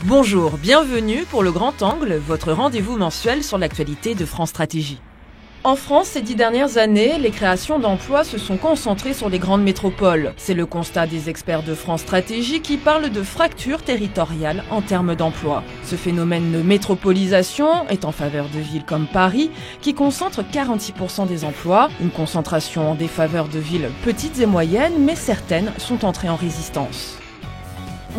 Bonjour, bienvenue pour le Grand Angle, votre rendez-vous mensuel sur l'actualité de France Stratégie. En France, ces 10 dernières années, les créations d'emplois se sont concentrées sur les grandes métropoles. C'est le constat des experts de France Stratégie qui parlent de fracture territoriale en termes d'emploi. Ce phénomène de métropolisation est en faveur de villes comme Paris, qui concentrent 46% des emplois. Une concentration en défaveur de villes petites et moyennes, mais certaines sont entrées en résistance.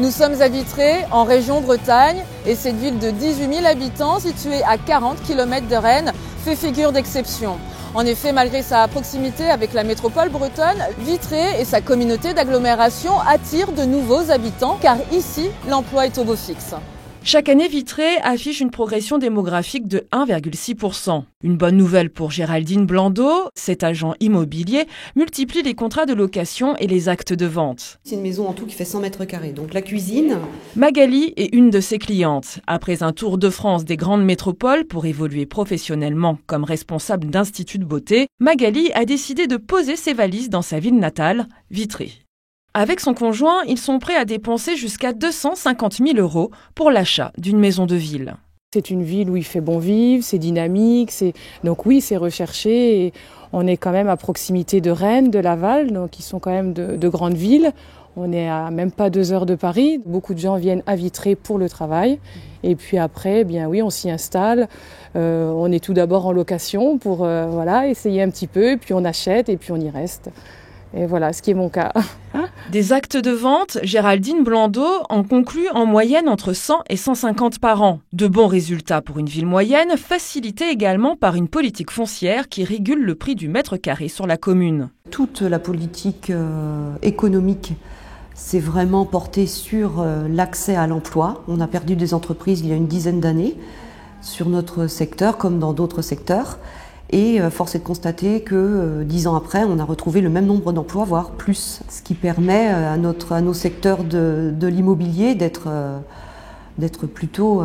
Nous sommes à Vitré, en région Bretagne, et cette ville de 18 000 habitants, située à 40 km de Rennes, fait figure d'exception. En effet, malgré sa proximité avec la métropole bretonne, Vitré et sa communauté d'agglomération attirent de nouveaux habitants, car ici, l'emploi est au beau fixe. Chaque année, Vitré affiche une progression démographique de 1,6%. Une bonne nouvelle pour Géraldine Blandot, cet agent immobilier multiplie les contrats de location et les actes de vente. C'est une maison en tout qui fait 100 mètres carrés, donc la cuisine. Magali est une de ses clientes. Après un tour de France des grandes métropoles pour évoluer professionnellement comme responsable d'institut de beauté, Magali a décidé de poser ses valises dans sa ville natale, Vitré. Avec son conjoint, ils sont prêts à dépenser jusqu'à 250 000 € pour l'achat d'une maison de ville. C'est une ville où il fait bon vivre, c'est dynamique, donc oui, c'est recherché. Et on est quand même à proximité de Rennes, de Laval, donc ils sont quand même de grandes villes. On est à même pas 2 heures de Paris. Beaucoup de gens viennent à Vitré pour le travail. Et puis après, bien oui, on s'y installe. On est tout d'abord en location pour essayer un petit peu, et puis on achète et puis on y reste. Et voilà, ce qui est mon cas. Des actes de vente, Géraldine Blandot en conclut en moyenne entre 100 et 150 par an. De bons résultats pour une ville moyenne, facilités également par une politique foncière qui régule le prix du mètre carré sur la commune. Toute la politique économique s'est vraiment portée sur l'accès à l'emploi. On a perdu des entreprises il y a une dizaine d'années sur notre secteur comme dans d'autres secteurs. Et force est de constater que 10 ans après, on a retrouvé le même nombre d'emplois, voire plus. Ce qui permet à nos secteurs de l'immobilier d'être plutôt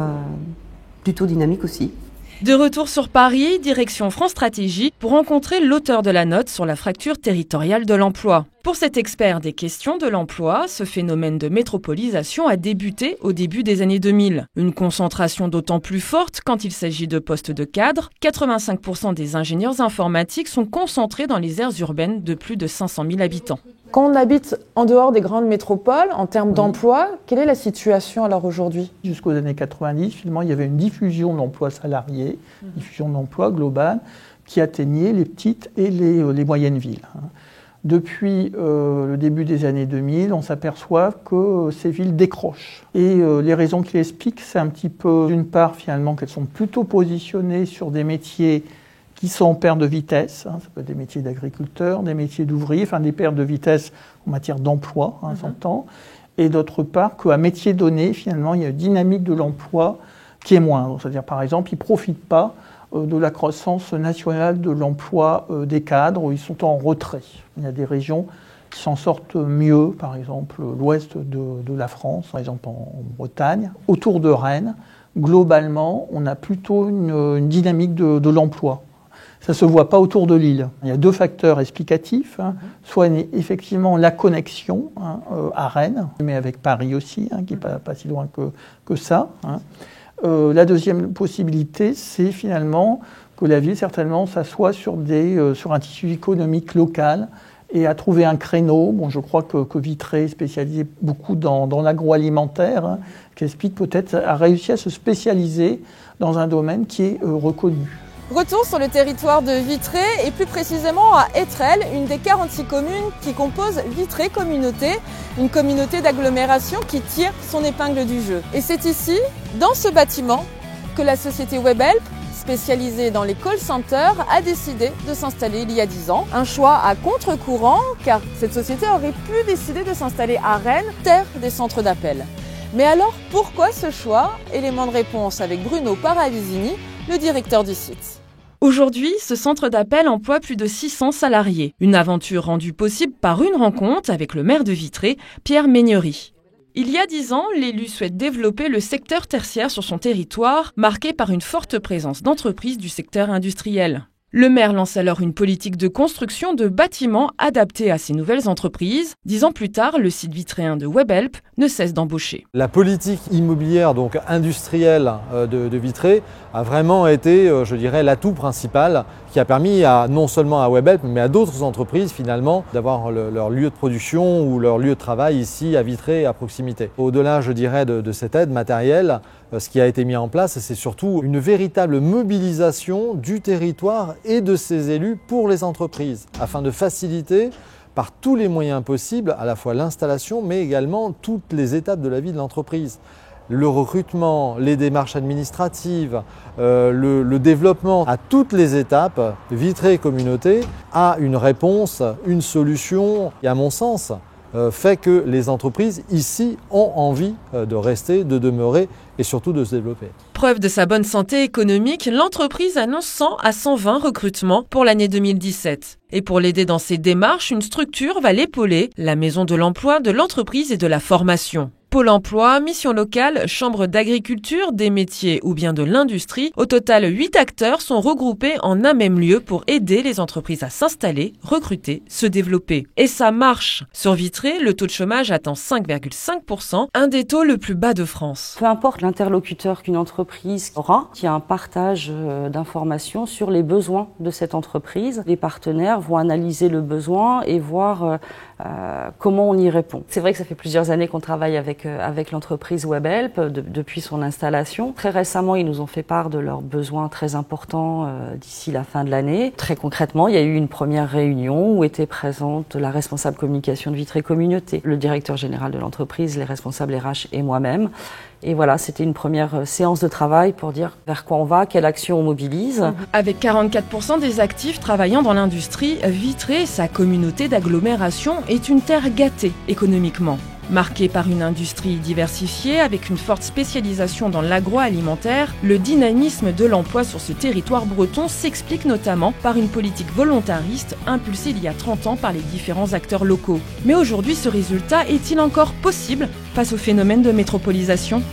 dynamiques aussi. De retour sur Paris, direction France Stratégie, pour rencontrer l'auteur de la note sur la fracture territoriale de l'emploi. Pour cet expert des questions de l'emploi, ce phénomène de métropolisation a débuté au début des années 2000. Une concentration d'autant plus forte quand il s'agit de postes de cadre. 85% des ingénieurs informatiques sont concentrés dans les aires urbaines de plus de 500 000 habitants. Quand on habite en dehors des grandes métropoles, en termes d'emploi, quelle est la situation alors aujourd'hui ? Jusqu'aux années 90, finalement, il y avait une diffusion d'emplois salariés, diffusion d'emplois globale, qui atteignait les petites et les moyennes villes. Depuis le début des années 2000, on s'aperçoit que ces villes décrochent. Et les raisons qui l'expliquent, c'est un petit peu, d'une part, finalement, qu'elles sont plutôt positionnées sur des métiers qui sont en perte de vitesse, ça peut être des métiers d'agriculteurs, des métiers d'ouvriers, enfin des pertes de vitesse en matière d'emploi, s'entend. Et d'autre part, qu'à métier donné, finalement, il y a une dynamique de l'emploi qui est moindre. C'est-à-dire, par exemple, ils ne profitent pas de la croissance nationale de l'emploi des cadres, où ils sont en retrait. Il y a des régions qui s'en sortent mieux, par exemple l'ouest de la France, par exemple en Bretagne. Autour de Rennes, globalement, on a plutôt une dynamique de l'emploi. Ça ne se voit pas autour de Lille. Il y a 2 facteurs explicatifs. Soit effectivement la connexion à Rennes, mais avec Paris aussi, qui n'est pas si loin que ça. La deuxième possibilité, c'est finalement que la ville, certainement, s'assoit sur un tissu économique local et a trouvé un créneau. Bon, je crois que Vitré est spécialisé beaucoup dans l'agroalimentaire, qui explique peut-être a réussi à se spécialiser dans un domaine qui est reconnu. Retour sur le territoire de Vitré et plus précisément à Étrelles, une des 46 communes qui composent Vitré Communauté, une communauté d'agglomération qui tire son épingle du jeu. Et c'est ici, dans ce bâtiment, que la société Webhelp, spécialisée dans les call centers, a décidé de s'installer il y a 10 ans. Un choix à contre-courant, car cette société aurait pu décider de s'installer à Rennes, terre des centres d'appel. Mais alors, pourquoi ce choix ? Élément de réponse avec Bruno Paravizini, le directeur du site. Aujourd'hui, ce centre d'appel emploie plus de 600 salariés. Une aventure rendue possible par une rencontre avec le maire de Vitré, Pierre Meignery. Il y a 10 ans, l'élu souhaite développer le secteur tertiaire sur son territoire, marqué par une forte présence d'entreprises du secteur industriel. Le maire lance alors une politique de construction de bâtiments adaptés à ces nouvelles entreprises. 10 ans plus tard, le site vitréen de Webhelp ne cesse d'embaucher. La politique immobilière donc industrielle de Vitré a vraiment été, je dirais, l'atout principal qui a permis non seulement à Webhelp mais à d'autres entreprises finalement d'avoir leur lieu de production ou leur lieu de travail ici à Vitré à proximité. Au-delà, je dirais, de cette aide matérielle, ce qui a été mis en place, c'est surtout une véritable mobilisation du territoire et de ses élus pour les entreprises, afin de faciliter par tous les moyens possibles à la fois l'installation, mais également toutes les étapes de la vie de l'entreprise. Le recrutement, les démarches administratives, le développement, à toutes les étapes, Vitré Communauté a une réponse, une solution, et à mon sens, fait que les entreprises ici ont envie de rester, de demeurer et surtout de se développer. Preuve de sa bonne santé économique, l'entreprise annonce 100 à 120 recrutements pour l'année 2017. Et pour l'aider dans ses démarches, une structure va l'épauler, la Maison de l'Emploi, de l'entreprise et de la formation. Pôle emploi, mission locale, chambre d'agriculture, des métiers ou bien de l'industrie. Au total, 8 acteurs sont regroupés en un même lieu pour aider les entreprises à s'installer, recruter, se développer. Et ça marche. Sur Vitré, le taux de chômage atteint 5,5%, un des taux le plus bas de France. Peu importe l'interlocuteur qu'une entreprise aura, il y a un partage d'informations sur les besoins de cette entreprise. Les partenaires vont analyser le besoin et voir comment on y répond. C'est vrai que ça fait plusieurs années qu'on travaille avec l'entreprise Webhelp depuis son installation. Très récemment, ils nous ont fait part de leurs besoins très importants d'ici la fin de l'année. Très concrètement, il y a eu une première réunion où était présente la responsable communication de Vitré Communauté, le directeur général de l'entreprise, les responsables RH et moi-même. Et voilà, c'était une première séance de travail pour dire vers quoi on va, quelle action on mobilise. Avec 44% des actifs travaillant dans l'industrie, Vitré, sa communauté d'agglomération, est une terre gâtée économiquement. Marquée par une industrie diversifiée avec une forte spécialisation dans l'agroalimentaire, le dynamisme de l'emploi sur ce territoire breton s'explique notamment par une politique volontariste impulsée il y a 30 ans par les différents acteurs locaux. Mais aujourd'hui, ce résultat est-il encore possible face au phénomène de métropolisation ?